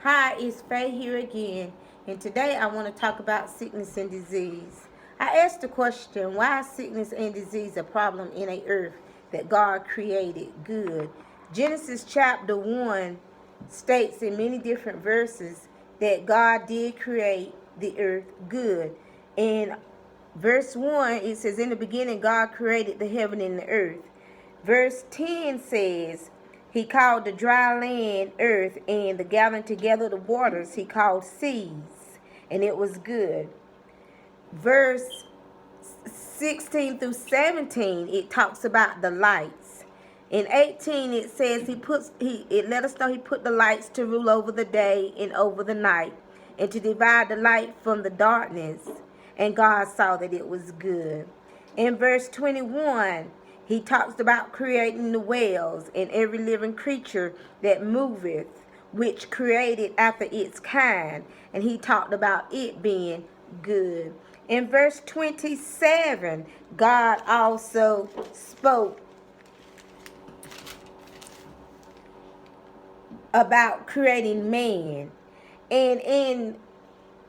Hi, it's Faye here again, and today I want to talk about sickness and disease. I asked the question, why is sickness and disease a problem in a earth that God created good? Genesis chapter 1 states in many different verses that God did create the earth good. In verse 1, it says, in the beginning, God created the heaven and the earth. Verse 10 says, he called the dry land earth, and the gathering together of the waters he called seas, and it was good. Verse 16 through 17, it talks about the lights. In 18, it says it let us know he put the lights to rule over the day and over the night, and to divide the light from the darkness. And God saw that it was good. In verse 21, he talks about creating the whales and every living creature that moveth, which created after its kind. And he talked about it being good. In verse 27, God also spoke about creating man. And in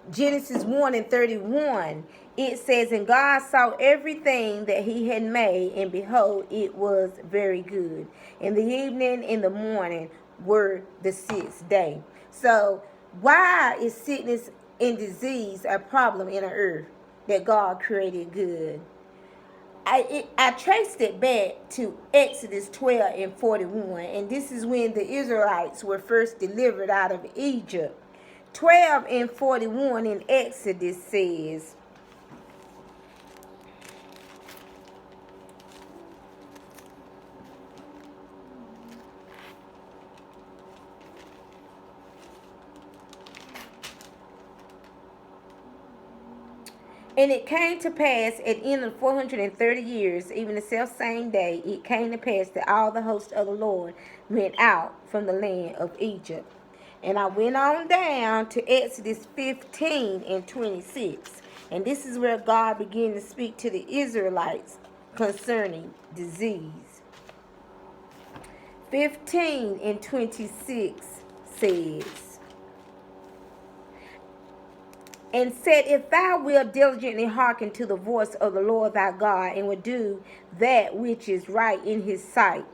Genesis 1 and 31, it says, and God saw everything that he had made, and behold, it was very good. And the evening and the morning were the sixth day. So, why is sickness and disease a problem in the earth that God created good? I traced it back to Exodus 12 and 41, and this is when the Israelites were first delivered out of Egypt. 12 and 41 in Exodus says, and it came to pass at the end of 430 years, even the self same day, it came to pass that all the hosts of the Lord went out from the land of Egypt. And I went on down to Exodus 15 and 26. And this is where God began to speak to the Israelites concerning disease. 15 and 26 says, and said, if thou wilt diligently hearken to the voice of the Lord thy God, and will do that which is right in his sight,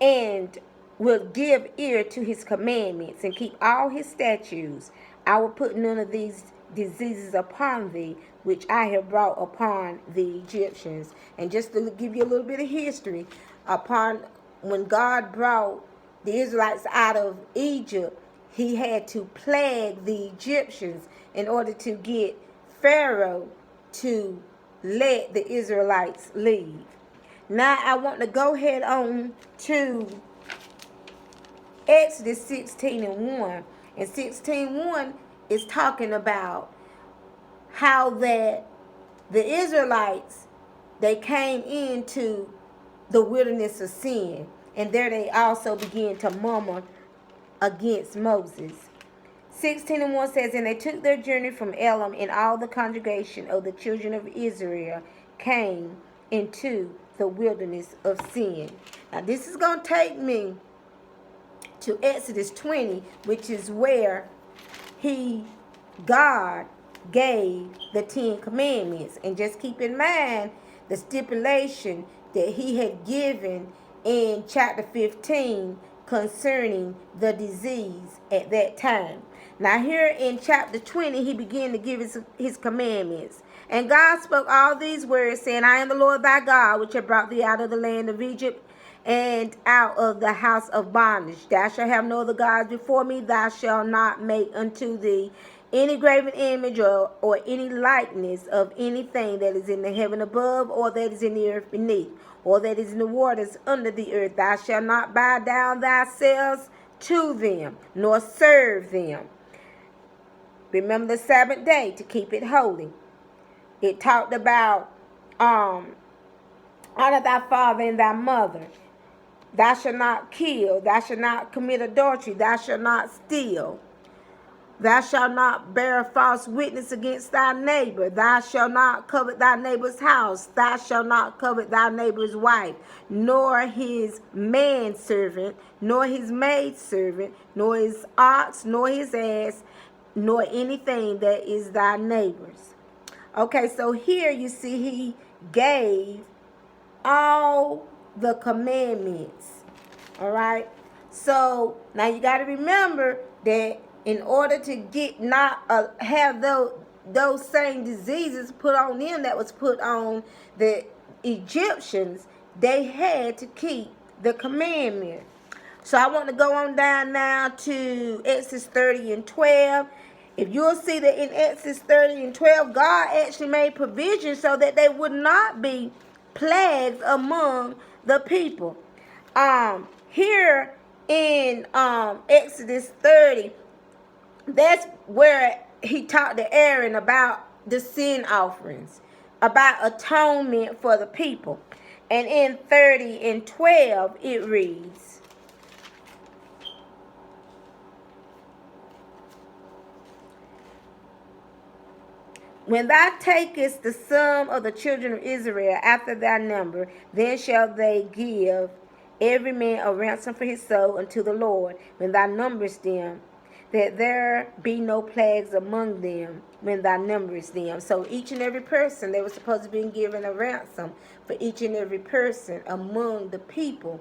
and will give ear to his commandments, and keep all his statutes, I will put none of these diseases upon thee, which I have brought upon the Egyptians. And just to give you a little bit of history, upon when God brought the Israelites out of Egypt, he had to plague the Egyptians in order to get Pharaoh to let the Israelites leave. Now I want to go ahead on to Exodus 16 and 1. And 16:1 is talking about how that the Israelites, they came into the wilderness of sin. And there they also began to murmur against Moses. 16 and 1 says, and they took their journey from Elim, and all the congregation of the children of Israel came into the wilderness of sin. Now this is going to take me to Exodus 20, which is where God gave the 10 commandments. And just keep in mind the stipulation that he had given in chapter 15 concerning the disease at that time. Now here in chapter 20, he began to give his commandments. And God spoke all these words, saying, I am the Lord thy God, which have brought thee out of the land of Egypt, and out of the house of bondage. Thou shalt have no other gods before me. Thou shalt not make unto thee any graven image or any likeness of anything that is in the heaven above, or that is in the earth beneath, or that is in the waters under the earth. Thou shalt not bow down thyself to them, nor serve them. Remember the Sabbath day to keep it holy. It talked about honor thy father and thy mother. Thou shalt not kill. Thou shalt not commit adultery. Thou shalt not steal. Thou shalt not bear false witness against thy neighbor. Thou shalt not covet thy neighbor's house. Thou shalt not covet thy neighbor's wife, nor his manservant, nor his maidservant, nor his ox, nor his ass, nor anything that is thy neighbor's. Okay, so here you see he gave all the commandments. All right. So now you got to remember that in order to get not have those same diseases put on them that was put on the Egyptians, they had to keep the commandment. So I want to go on down now to Exodus 30 and 12. If you'll see that in Exodus 30 and 12, God actually made provision so that they would not be plagues among the people. Here in Exodus 30, that's where he talked to Aaron about the sin offerings, about atonement for the people. And in 30 and 12, it reads, when thou takest the sum of the children of Israel after thy number, then shall they give every man a ransom for his soul unto the Lord, when thou numberest them, that there be no plagues among them when thou numberest them. So each and every person, they were supposed to be given a ransom for each and every person among the people.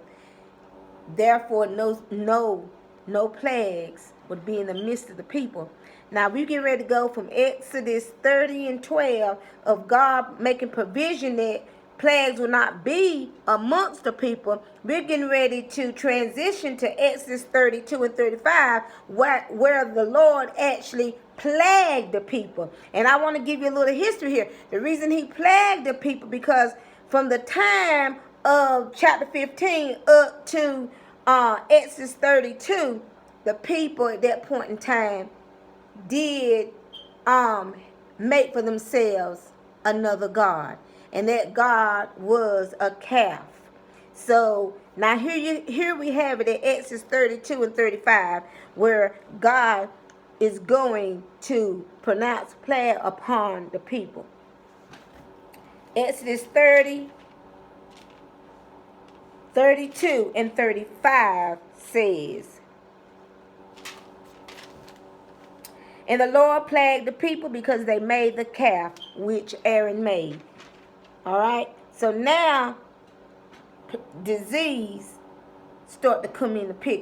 Therefore, no plagues would be in the midst of the people. Now we get ready to go from Exodus 30 and 12 of God making provision that plagues will not be amongst the people. We're getting ready to transition to Exodus 32 and 35 where the Lord actually plagued the people. And I want to give you a little history here. The reason he plagued the people, because from the time of chapter 15 up to Exodus 32, the people at that point in time did make for themselves another god, and that god was a calf. So now here we have it at Exodus 32 and 35, where God is going to pronounce plague upon the people. Exodus 30, 32 and 35 says, and the Lord plagued the people because they made the calf which Aaron made. All right. So now disease start to come in the picture.